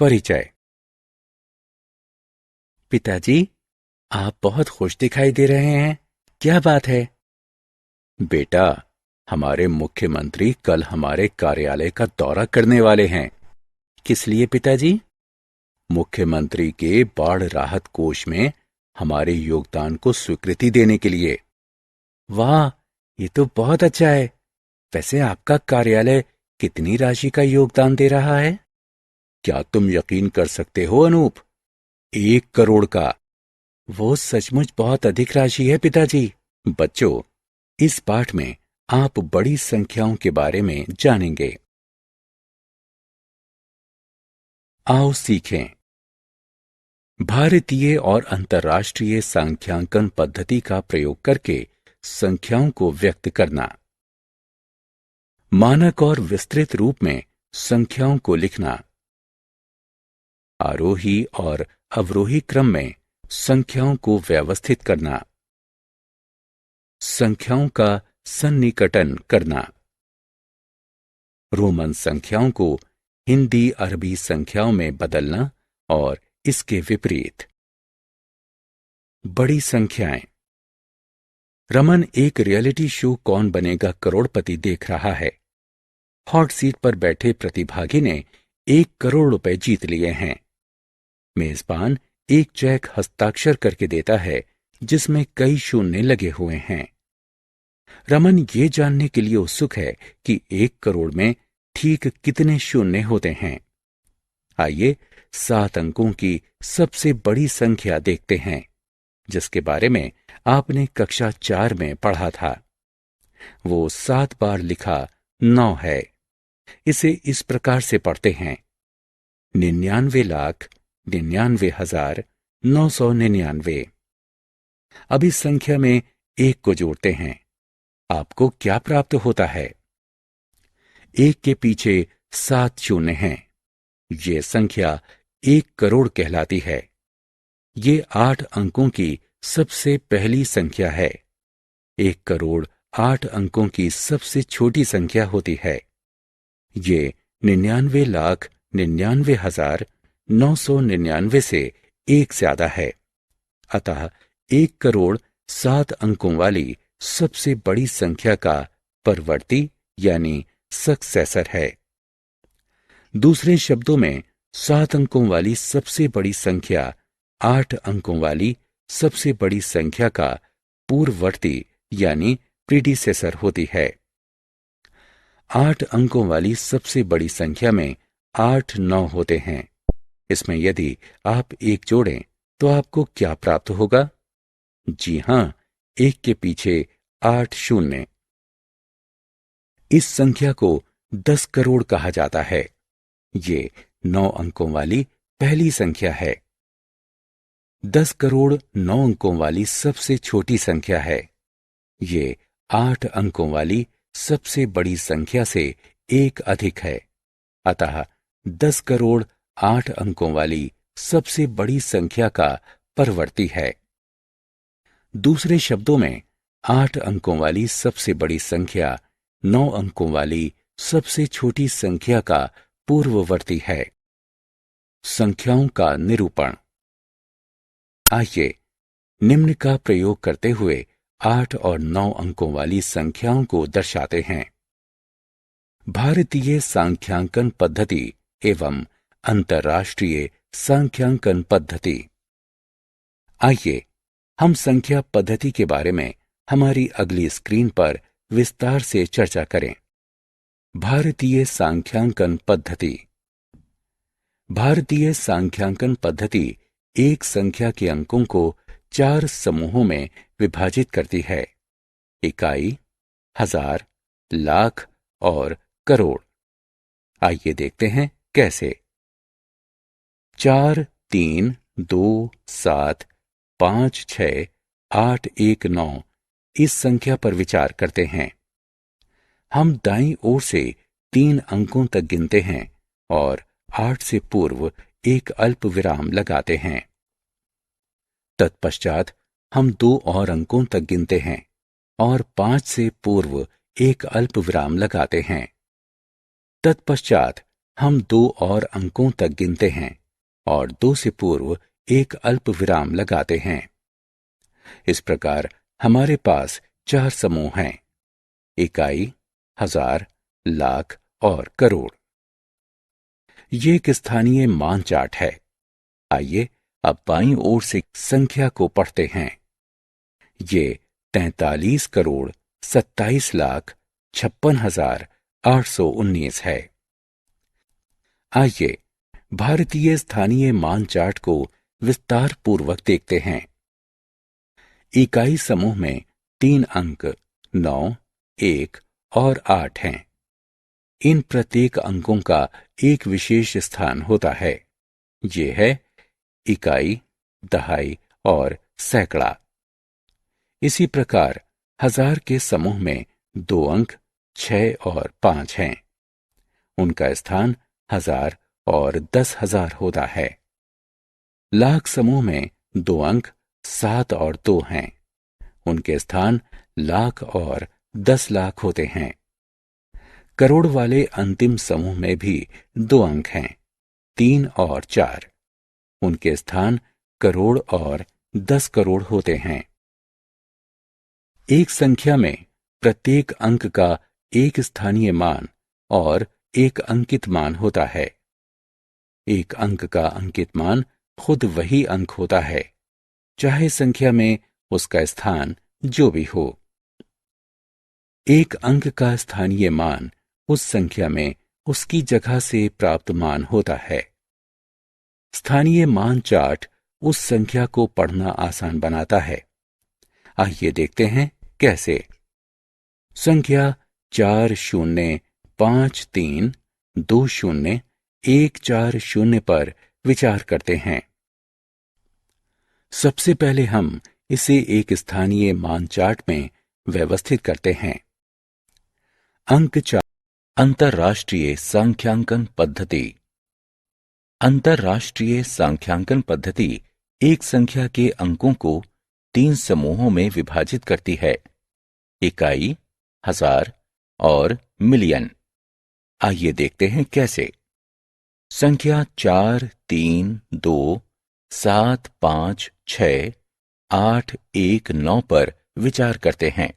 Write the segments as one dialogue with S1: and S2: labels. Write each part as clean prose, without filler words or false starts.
S1: परिचय। पिताजी, आप बहुत खुश दिखाई दे रहे हैं। क्या बात है? बेटा, हमारे मुख्यमंत्री कल हमारे कार्यालय का दौरा करने वाले हैं। किस लिए पिताजी? मुख्यमंत्री के बाढ़ राहत कोष में हमारे योगदान को स्वीकृति देने के लिए। वाह, ये तो बहुत अच्छा है। वैसे आपका कार्यालय कितनी राशि का योगदान दे रहा है? क्या तुम यकीन कर सकते हो अनूप? 1 करोड़ का। वो सचमुच बहुत अधिक राशि है पिताजी। बच्चों, इस पाठ में आप बड़ी संख्याओं के बारे में जानेंगे। आओ सीखें। भारतीय और अंतर्राष्ट्रीय सांख्यांकन पद्धति का प्रयोग करके संख्याओं को व्यक्त करना। मानक और विस्तृत रूप में संख्याओं को लिखना। आरोही और अवरोही क्रम में संख्याओं को व्यवस्थित करना। संख्याओं का सन्निकटन करना। रोमन संख्याओं को हिंदी अरबी संख्याओं में बदलना और इसके विपरीत। बड़ी संख्याएं। रमन एक रियलिटी शो कौन बनेगा करोड़पति देख रहा है। हॉट सीट पर बैठे प्रतिभागी ने 1 करोड़ रुपए जीत लिए हैं। मेजबान एक चेक हस्ताक्षर करके देता है जिसमें कई शून्य लगे हुए हैं। रमन ये जानने के लिए उत्सुक है कि 1 करोड़ में ठीक कितने शून्य होते हैं। आइए 7 अंकों की सबसे बड़ी संख्या देखते हैं, जिसके बारे में आपने कक्षा 4 में पढ़ा था। वो 7 बार लिखा 9 है। इसे इस प्रकार से पढ़ते हैं: 99,99,999। अब इस संख्या में 1 को जोड़ते हैं। आपको क्या प्राप्त होता है? 1 के पीछे 7 शून्य हैं। ये संख्या 1 करोड़ कहलाती है। ये 8 अंकों की सबसे पहली संख्या है। 1 करोड़ 8 अंकों की सबसे छोटी संख्या होती है। ये 99,99,999 से 1 ज्यादा है। अतः 1 करोड़ 7 अंकों वाली सबसे बड़ी संख्या का परवर्ती यानी सक्सेसर है। दूसरे शब्दों में 7 अंकों वाली सबसे बड़ी संख्या 8 अंकों वाली सबसे बड़ी संख्या का पूर्ववर्ती यानी प्रीडिसेसर होती है। 8 अंकों वाली सबसे बड़ी संख्या में 8 9 होते हैं। इसमें यदि आप 1 जोड़ें तो आपको क्या प्राप्त होगा? जी हां, 1 के पीछे 8 शून्य। इस संख्या को 10 करोड़ कहा जाता है। ये 9 अंकों वाली पहली संख्या है। 10 करोड़ 9 अंकों वाली सबसे छोटी संख्या है। ये 8 अंकों वाली सबसे बड़ी संख्या से 1 अधिक है। अतः 10 करोड़ 8 अंकों वाली सबसे बड़ी संख्या का परवर्ती है। दूसरे शब्दों में 8 अंकों वाली सबसे बड़ी संख्या 9 अंकों वाली सबसे छोटी संख्या का पूर्ववर्ती है। संख्याओं का निरूपण। आइए निम्न का प्रयोग करते हुए 8 और 9 अंकों वाली संख्याओं को दर्शाते हैं। भारतीय सांख्यांकन पद्धति एवं अंतर्राष्ट्रीय सांख्यांकन पद्धति। आइए हम संख्या पद्धति के बारे में हमारी अगली स्क्रीन पर विस्तार से चर्चा करें। भारतीय सांख्यांकन पद्धति। भारतीय सांख्यांकन पद्धति एक संख्या के अंकों को 4 समूहों में विभाजित करती है: इकाई, हजार, लाख और करोड़। आइए देखते हैं कैसे। 4 3 2 7 5 6 8 1 9 इस संख्या पर विचार करते हैं। हम दाईं ओर से 3 अंकों तक गिनते हैं और 8 से पूर्व एक अल्प विराम लगाते हैं। तत्पश्चात हम 2 और अंकों तक गिनते हैं और 5 से पूर्व एक अल्प विराम लगाते हैं। तत्पश्चात हम 2 और अंकों तक गिनते हैं और 2 से पूर्व एक अल्प विराम लगाते हैं। इस प्रकार हमारे पास 4 समूह हैं: इकाई, हजार, लाख और करोड़। ये एक स्थानीय मान चार्ट है। आइए अब बाईं ओर से संख्या को पढ़ते हैं। ये 43 करोड़ 27 लाख 56,819 है। आइए भारतीय स्थानीय मान चार्ट को विस्तार पूर्वक देखते हैं। इकाई समूह में 3 अंक 9, 1 और 8 हैं। इन प्रत्येक अंकों का एक विशेष स्थान होता है। ये है इकाई, दहाई और सैकड़ा। इसी प्रकार हजार के समूह में 2 अंक 6 और 5 हैं। उनका स्थान हजार और 10,000 होता है। लाख समूह में 2 अंक 7 और 2 हैं। उनके स्थान लाख और 10 लाख होते हैं। करोड़ वाले अंतिम समूह में भी 2 अंक हैं, 3 और 4। उनके स्थान करोड़ और 10 करोड़ होते हैं। एक संख्या में प्रत्येक अंक का एक स्थानीय मान और एक अंकित मान होता है। एक अंक का अंकित मान खुद वही अंक होता है, चाहे संख्या में उसका स्थान जो भी हो। एक अंक का स्थानीय मान उस संख्या में उसकी जगह से प्राप्त मान होता है। स्थानीय मान चार्ट उस संख्या को पढ़ना आसान बनाता है। आइए देखते हैं कैसे। संख्या 40532014 पर विचार करते हैं। सबसे पहले हम इसे एक स्थानीय मान चार्ट में व्यवस्थित करते हैं। अंक 4 अंतरराष्ट्रीय सांख्यांकन पद्धति। अंतरराष्ट्रीय सांख्यांकन पद्धति एक संख्या के अंकों को 3 समूहों में विभाजित करती है: इकाई, हजार और मिलियन। आइए देखते हैं कैसे। संख्या 4, 3, 2, 7, 5, 6, 8, 1, 9 पर विचार करते हैं।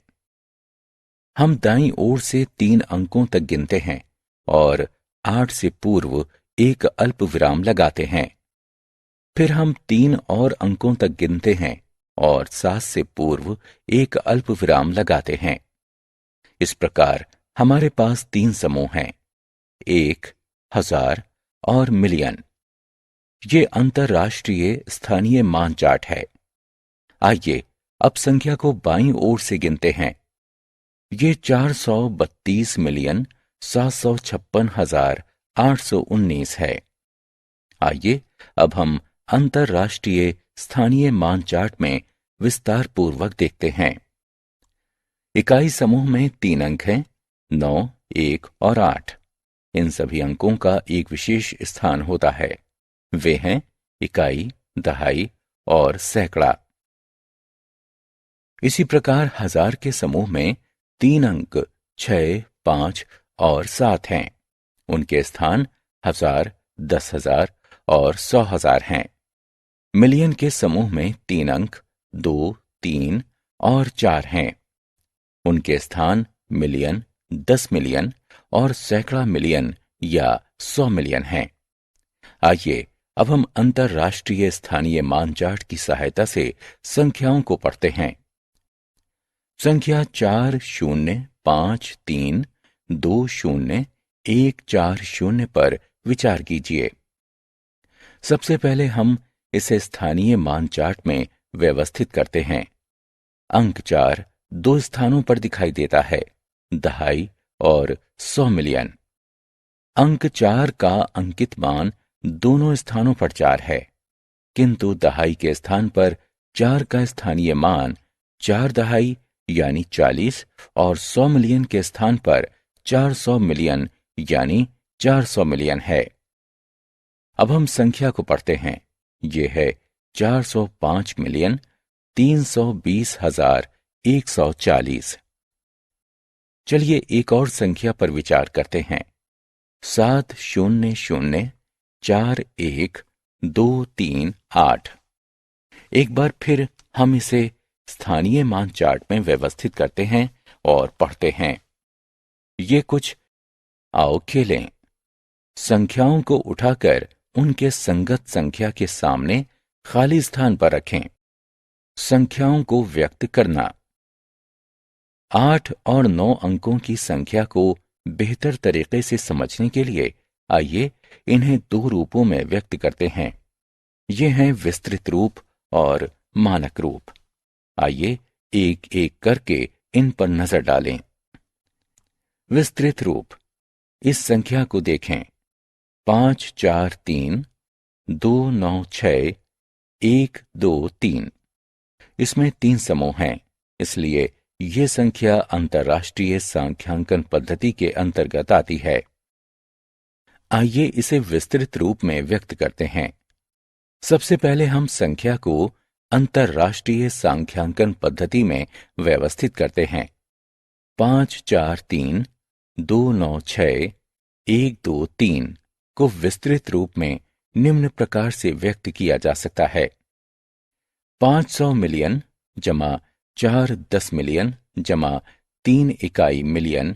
S1: हम दाईं ओर से 3 अंकों तक गिनते हैं और 8 से पूर्व एक अल्प विराम लगाते हैं। फिर हम 3 और अंकों तक गिनते हैं और 7 से पूर्व एक अल्प विराम लगाते हैं। इस प्रकार हमारे पास 3 समूह हैं: 1, हजार और मिलियन। ये अंतरराष्ट्रीय स्थानीय मान चार्ट है। आइए अब संख्या को बाईं ओर से गिनते हैं। ये 432,756,819 है। आइए अब हम अंतरराष्ट्रीय स्थानीय मान चार्ट में विस्तार पूर्वक देखते हैं। इकाई समूह में 3 अंक हैं, 9, 1 और 8। इन सभी अंकों का एक विशेष स्थान होता है। वे हैं इकाई, दहाई और सैकड़ा। इसी प्रकार हजार के समूह में 3 अंक 6, 5 और 7 हैं। उनके स्थान हजार, 10,000 और 100,000 हैं। मिलियन के समूह में 3 अंक 2, 3 और 4 हैं। उनके स्थान मिलियन, 10 मिलियन और सैकड़ा मिलियन या 100 मिलियन हैं। आइए अब हम अंतरराष्ट्रीय स्थानीय मान चार्ट की सहायता से संख्याओं को पढ़ते हैं। संख्या 40532014 पर विचार कीजिए। सबसे पहले हम इसे स्थानीय मान चार्ट में व्यवस्थित करते हैं। अंक 4 2 स्थानों पर दिखाई देता है: दहाई और 100 मिलियन। अंक 4 का अंकित मान दोनों स्थानों पर 4 है, किंतु दहाई के स्थान पर 4 का स्थानीय मान 4 दहाई यानी 40 और 100 मिलियन के स्थान पर 400 मिलियन यानी 400 मिलियन है। अब हम संख्या को पढ़ते हैं। ये है 405,320,140। चलिए एक और संख्या पर विचार करते हैं। 7004123 8। एक बार फिर हम इसे स्थानीय मान चार्ट में व्यवस्थित करते हैं और पढ़ते हैं। ये कुछ, आओ खेलें। संख्याओं को उठाकर उनके संगत संख्या के सामने खाली स्थान पर रखें। संख्याओं को व्यक्त करना। 8 और 9 अंकों की संख्या को बेहतर तरीके से समझने के लिए आइए इन्हें दो रूपों में व्यक्त करते हैं। ये हैं विस्तृत रूप और मानक रूप। आइए एक एक करके इन पर नजर डालें। विस्तृत रूप। इस संख्या को देखें, 543296123। इसमें 3 समूह हैं, इसलिए ये संख्या अंतर्राष्ट्रीय सांख्यांकन पद्धति के अंतर्गत आती है। आइए इसे विस्तृत रूप में व्यक्त करते हैं। सबसे पहले हम संख्या को अंतर्राष्ट्रीय सांख्यांकन पद्धति में व्यवस्थित करते हैं। 543296123 को विस्तृत रूप में निम्न प्रकार से व्यक्त किया जा सकता है। 500 मिलियन जमा 4 10 मिलियन जमा 3 इकाई मिलियन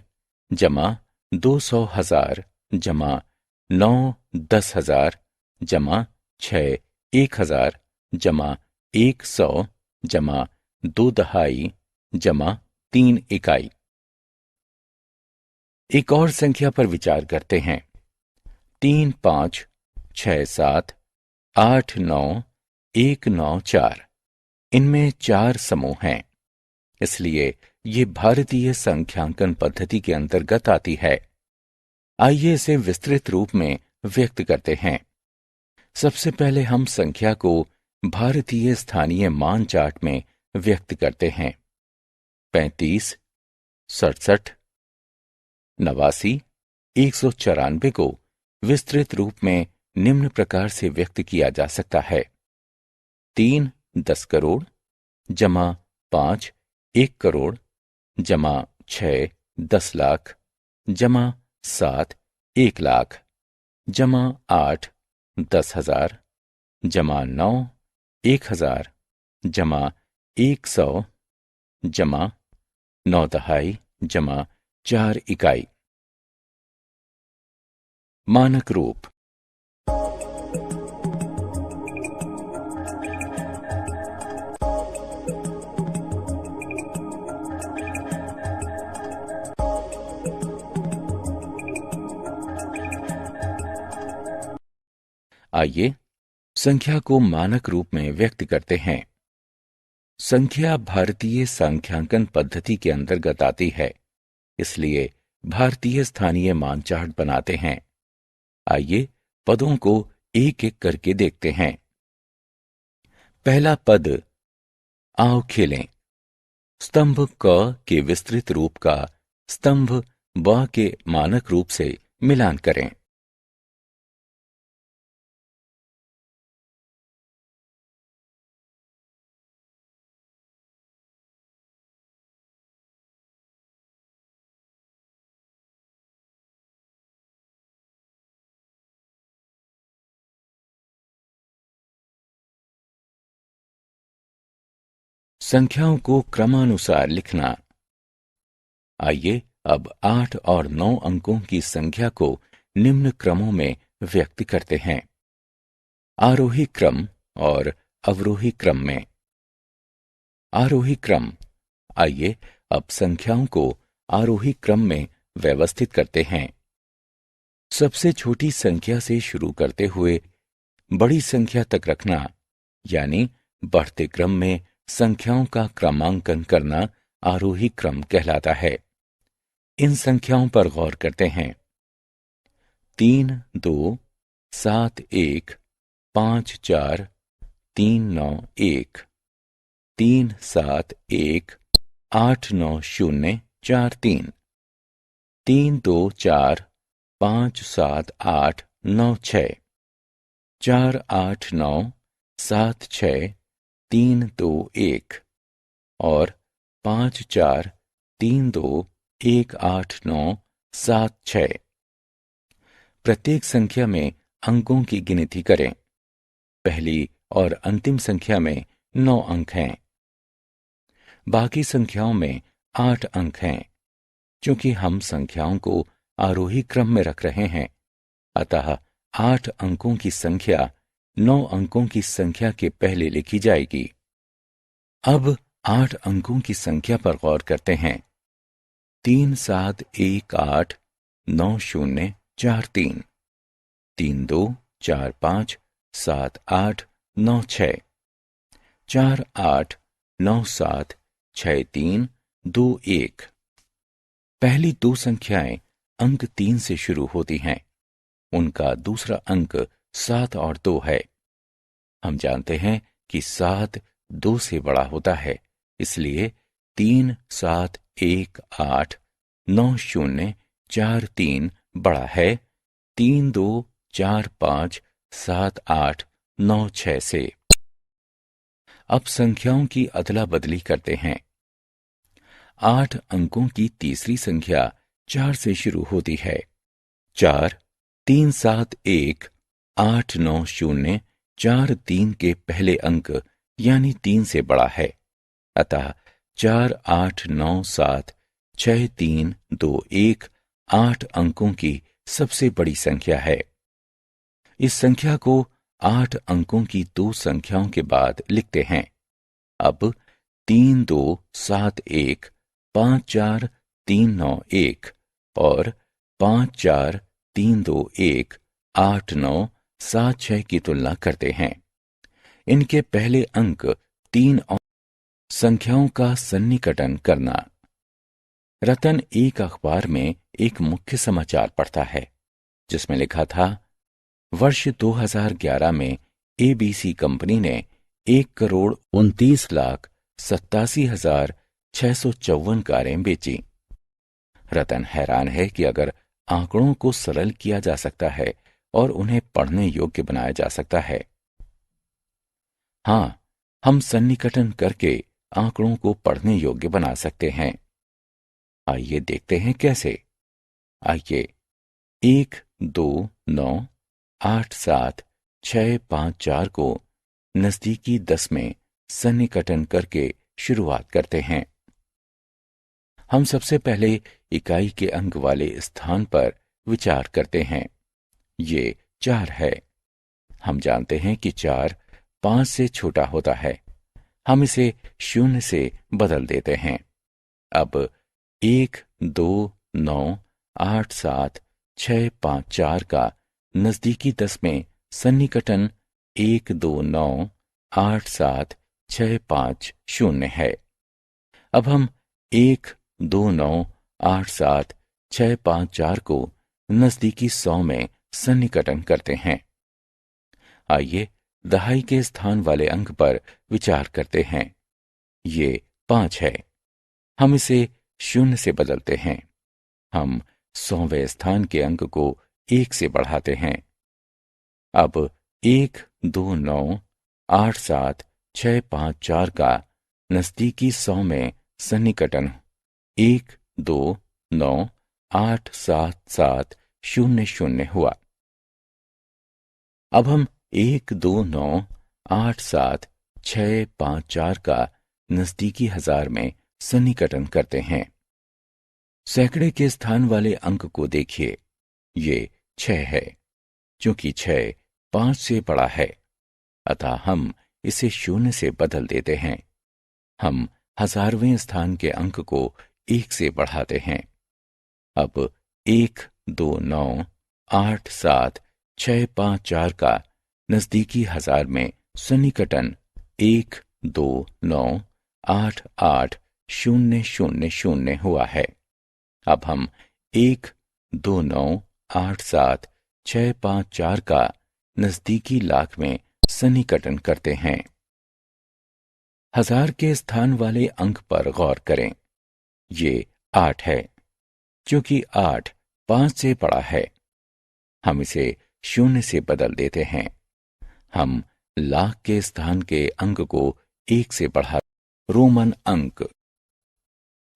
S1: जमा 200,000 जमा 9 10,000 जमा 6 1,000 जमा 100 जमा 2 दहाई जमा 3 इकाई। एक और संख्या पर विचार करते हैं। 3 5 6 7 8 9 1 9 4। इनमें 4 समूह हैं, इसलिए ये भारतीय संख्यांकन पद्धति के अंतर्गत आती है। आइए इसे विस्तृत रूप में व्यक्त करते हैं। सबसे पहले हम संख्या को भारतीय स्थानीय मान चार्ट में व्यक्त करते हैं। 35 67 89 194 को विस्तृत रूप में निम्न प्रकार से व्यक्त किया जा सकता है। 3 10 करोड़ जमा 5 1 करोड़ जमा 6 10 लाख जमा 7 1 लाख जमा 8 10,000 जमा 9 1,000 जमा 100 जमा 9 दहाई जमा 4 इकाई। मानक रूप। आइए संख्या को मानक रूप में व्यक्त करते हैं। संख्या भारतीय सांख्यांकन पद्धति के अंतर्गत आती है, इसलिए भारतीय स्थानीय मान चार्ट बनाते हैं। आइए पदों को एक एक करके देखते हैं। पहला पद, आओ खेलें। स्तंभ क के विस्तृत रूप का स्तंभ ब के मानक रूप से मिलान करें। संख्याओं को क्रमानुसार लिखना। आइए अब 8 और 9 अंकों की संख्या को निम्न क्रमों में व्यक्त करते हैं। आरोही क्रम और अवरोही क्रम में। आरोही क्रम। आइए अब संख्याओं को आरोही क्रम में व्यवस्थित करते हैं। सबसे छोटी संख्या से शुरू करते हुए बड़ी संख्या तक रखना, यानी बढ़ते क्रम में संख्याओं का क्रमांकन करना आरोही क्रम कहलाता है। इन संख्याओं पर गौर करते हैं। 3 2 7 1 5 4 3 9 1 3 7 1 8 9 0 4 3 3 2 4 5 7 8 9 6 4 8 9 7 6 3 2 1 और 5 4 3 2 1 8 9 7 6। प्रत्येक संख्या में अंकों की गिनती करें। पहली और अंतिम संख्या में 9 अंक हैं। बाकी संख्याओं में 8 अंक हैं। क्योंकि हम संख्याओं को आरोही क्रम में रख रहे हैं, अतः 8 अंकों की संख्या 9 अंकों की संख्या के पहले लिखी जाएगी। अब 8 अंकों की संख्या पर गौर करते हैं। 37189043, 32457896, 48976321। पहली दो संख्याएं अंक 3 से शुरू होती हैं। उनका दूसरा अंक 7 और 2 है। हम जानते हैं कि 7 2 से बड़ा होता है, इसलिए 37189043 बड़ा है 32457896 से। अब संख्याओं की अदला बदली करते हैं। 8 अंकों की तीसरी संख्या 4 से शुरू होती है। 4 37189043 के पहले अंक यानी 3 से बड़ा है, अतः 48976321 8 अंकों की सबसे बड़ी संख्या है। इस संख्या को 8 अंकों की दो संख्याओं के बाद लिखते हैं। अब 327154391 और 543218976 की तुलना करते हैं। इनके पहले अंक 3 और संख्याओं का सन्निकटन करना। रतन एक अखबार में एक मुख्य समाचार पढ़ता है, जिसमें लिखा था, वर्ष 2011 में एबीसी कंपनी ने 1,29,87,654 कारें बेची। रतन हैरान है कि अगर आंकड़ों को सरल किया जा सकता है और उन्हें पढ़ने योग्य बनाया जा सकता है। हाँ, हम सन्निकटन करके आंकड़ों को पढ़ने योग्य बना सकते हैं। आइए देखते हैं कैसे। आइए 129875654 को नजदीकी 10 में सन्निकटन करके शुरुआत करते हैं। हम सबसे पहले इकाई के अंक वाले स्थान पर विचार करते हैं। ये 4 है। हम जानते हैं कि 4 5 से छोटा होता है। हम इसे 0 से बदल देते हैं। अब 129875654 का नजदीकी 10 में सन्निकटन 1298765 है। अब हम 129875654 को नजदीकी 100 में सन्निकटन करते हैं। आइए दहाई के स्थान वाले अंक पर विचार करते हैं। ये 5 है। हम इसे 0 से बदलते हैं। हम 100वें स्थान के अंक को 1 से बढ़ाते हैं। अब 129875654 का नजदीकी 100 में सन्निकटन 1298770 हुआ। अब हम 129875654 का नजदीकी 1000 में सन्निकटन करते हैं। सैकड़े के स्थान वाले अंक को देखिए। ये 6 है। क्योंकि 6 5 से बड़ा है, अतः हम इसे 0 से बदल देते हैं। हम 1000वें स्थान के अंक को 1 से बढ़ाते हैं। अब 129875654 का नजदीकी 1000 में सन्निकटन 129880000 हुआ है। अब हम 129875654 का नजदीकी लाख में सन्निकटन करते हैं। 1000 के स्थान वाले अंक पर गौर करें। ये 8 है। क्योंकि 8 5 से बड़ा है, हम इसे 0 से बदल देते हैं। हम लाख के स्थान के अंक को 1 से बढ़ा। रोमन अंक।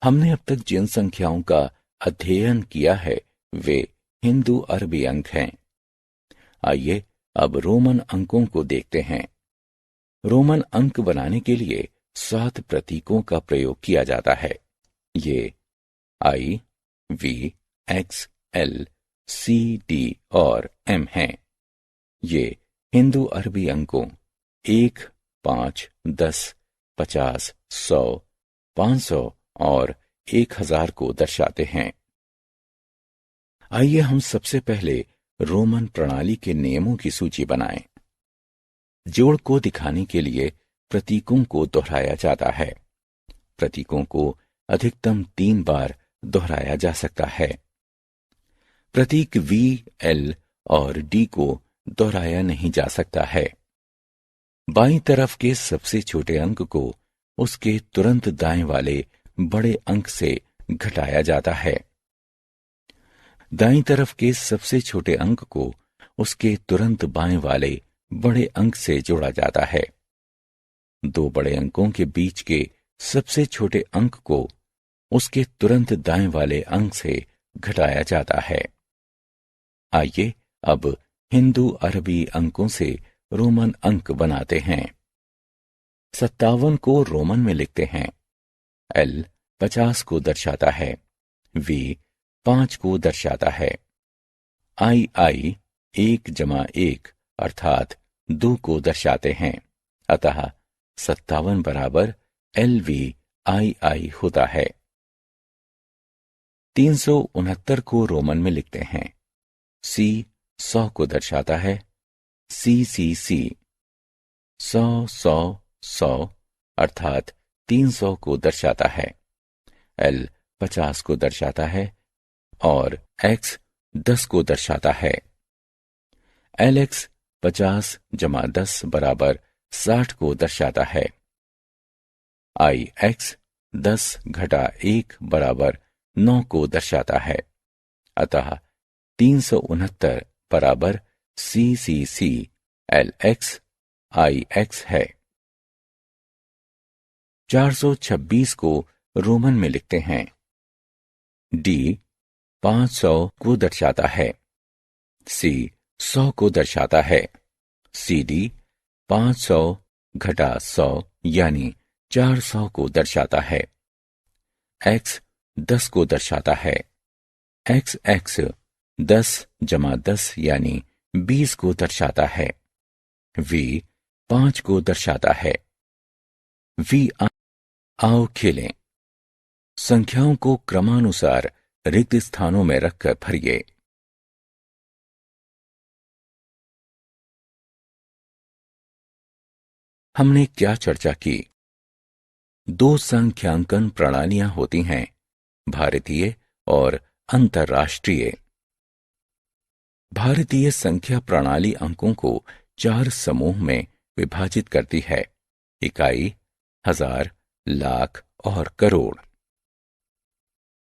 S1: हमने अब तक जिन संख्याओं का अध्ययन किया है वे हिंदू अरबी अंक हैं। आइए अब रोमन अंकों को देखते हैं। रोमन अंक बनाने के लिए 7 प्रतीकों का प्रयोग किया जाता है। ये I, V, X, L, C, D और एम हैं। ये हिंदू अरबी अंकों 1, 5, 10, 50, 100, 500 और 1000 को दर्शाते हैं। आइए हम सबसे पहले रोमन प्रणाली के नियमों की सूची बनाएं। जोड़ को दिखाने के लिए प्रतीकों को दोहराया जाता है। प्रतीकों को अधिकतम 3 बार दोहराया जा सकता है। प्रतीक V, L और D को दोहराया नहीं जा सकता है। बाईं तरफ के सबसे छोटे अंक को उसके तुरंत दाएं वाले बड़े अंक से घटाया जाता है। दाईं तरफ के सबसे छोटे अंक को उसके तुरंत बाएं वाले बड़े अंक से जोड़ा जाता है। 2 बड़े अंकों के बीच के सबसे छोटे अंक को उसके तुरंत दाएं वाले अंक से घटाया जाता है। आइए अब हिंदू अरबी अंकों से रोमन अंक बनाते हैं। 57 को रोमन में लिखते हैं। L 50 को दर्शाता है। V 5 को दर्शाता है। I 1 जमा 1 अर्थात 2 को दर्शाते हैं। अतः 57 बराबर LVII होता है। 369 को रोमन में लिखते हैं। C 100 को दर्शाता है। CCC 100 100 100 अर्थात 300 को दर्शाता है। L 50 को दर्शाता है और X 10 को दर्शाता है। LX 50 जमा 10 बराबर 60 को दर्शाता है। IX 10 घटा 1 बराबर 9 को दर्शाता है। अतः 369 बराबर CCC LX IX है। 426 को रोमन में लिखते हैं। D 500 को दर्शाता है। C 100 को दर्शाता है। CD 500 घटा 100 यानी 400 को दर्शाता है। X 10 को दर्शाता है। XX 10 जमा 10 यानी 20 को दर्शाता है। V 5 को दर्शाता है। V आओ खेलें। संख्याओं को क्रमानुसार रिक्त स्थानों में रखकर भरिए। हमने क्या चर्चा की? 2 संख्यांकन प्रणालियां होती हैं, भारतीय और अंतर्राष्ट्रीय। भारतीय संख्या प्रणाली अंकों को 4 समूह में विभाजित करती है: इकाई, हजार, लाख और करोड़।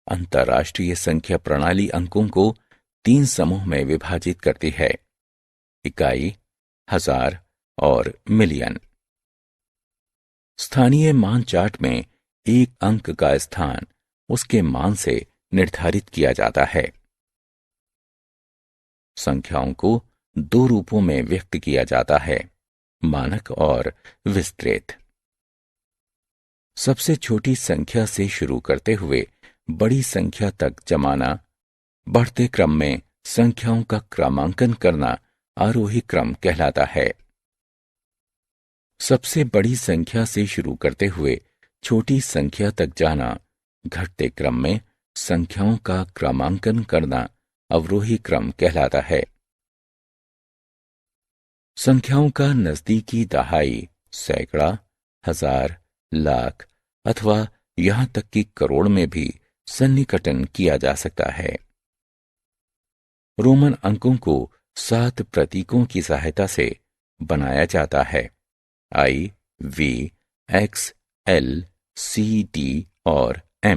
S1: अंतर्राष्ट्रीय संख्या प्रणाली अंकों को 3 समूह में विभाजित करती है: इकाई, हजार और मिलियन। स्थानीय मान चार्ट में एक अंक का स्थान उसके मान से निर्धारित किया जाता है। संख्याओं को 2 रूपों में व्यक्त किया जाता है: मानक और विस्तृत। सबसे छोटी संख्या से शुरू करते हुए बड़ी संख्या तक जमाना, बढ़ते क्रम में संख्याओं का क्रमांकन करना आरोही क्रम कहलाता है। सबसे बड़ी संख्या से शुरू करते हुए छोटी संख्या तक जाना, घटते क्रम में संख्याओं का क्रमांकन करना अवरोही क्रम कहलाता है। संख्याओं का नजदीकी दहाई, सैकड़ा, हजार, लाख अथवा यहां तक कि करोड़ में भी सन्निकटन किया जा सकता है। रोमन अंकों को 7 प्रतीकों की सहायता से बनाया जाता है: I, V, X, L, C, D और